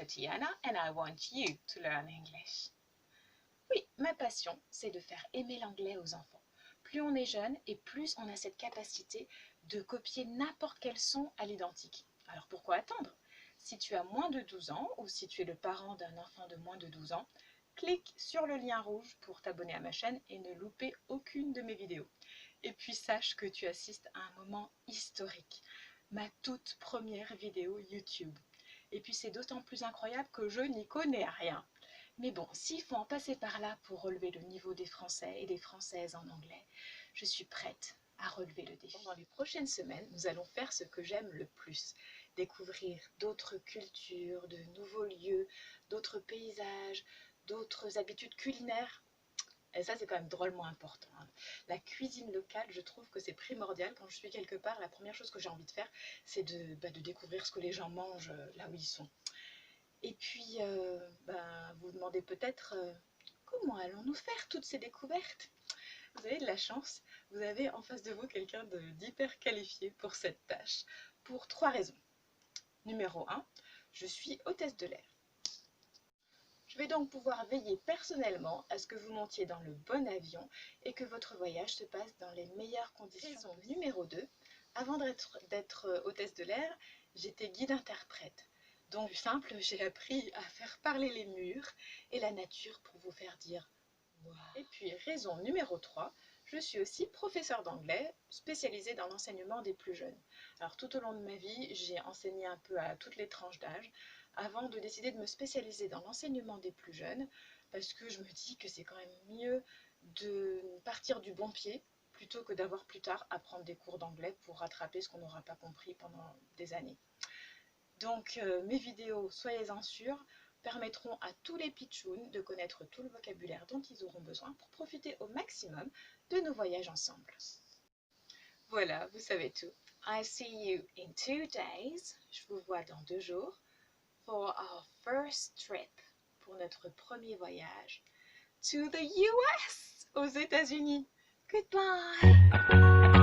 Tiana and I want you to learn English. Oui, ma passion, c'est de faire aimer l'anglais aux enfants. Plus on est jeune et plus on a cette capacité de copier n'importe quel son à l'identique. Alors pourquoi attendre? Si tu as moins de 12 ans ou si tu es le parent d'un enfant de moins de 12 ans, clique sur le lien rouge pour t'abonner à ma chaîne et ne louper aucune de mes vidéos. Et puis sache que tu assistes à un moment historique, ma toute première vidéo YouTube. Et puis c'est d'autant plus incroyable que je n'y connais rien. Mais bon, s'il faut en passer par là pour relever le niveau des Français et des Françaises en anglais, je suis prête à relever le défi. Dans les prochaines semaines, nous allons faire ce que j'aime le plus, découvrir d'autres cultures, de nouveaux lieux, d'autres paysages, d'autres habitudes culinaires. Et ça, c'est quand même drôlement important. La cuisine locale, je trouve que c'est primordial. Quand je suis quelque part, la première chose que j'ai envie de faire, c'est de découvrir ce que les gens mangent là où ils sont. Et puis, vous vous demandez peut-être comment allons-nous faire toutes ces découvertes? Vous avez de la chance, vous avez en face de vous quelqu'un d'hyper qualifié pour cette tâche, pour 3 raisons. Numéro 1, je suis hôtesse de l'air. Je vais donc pouvoir veiller personnellement à ce que vous montiez dans le bon avion et que votre voyage se passe dans les meilleures conditions. Raison numéro 2, avant d'être hôtesse de l'air, j'étais guide-interprète. Donc simple, j'ai appris à faire parler les murs et la nature pour vous faire dire « Wow ». Et puis raison numéro 3, je suis aussi professeure d'anglais spécialisée dans l'enseignement des plus jeunes. Alors tout au long de ma vie, j'ai enseigné un peu à toutes les tranches d'âge avant de décider de me spécialiser dans l'enseignement des plus jeunes parce que je me dis que c'est quand même mieux de partir du bon pied plutôt que d'avoir plus tard à prendre des cours d'anglais pour rattraper ce qu'on n'aura pas compris pendant des années. Donc mes vidéos, soyez-en sûrs, permettront à tous les pitchouns de connaître tout le vocabulaire dont ils auront besoin pour profiter au maximum de nos voyages ensemble. Voilà, vous savez tout. I see you in 2 days. Je vous vois dans 2 jours. For our first trip, pour notre premier voyage, to the US, aux États-Unis. Goodbye!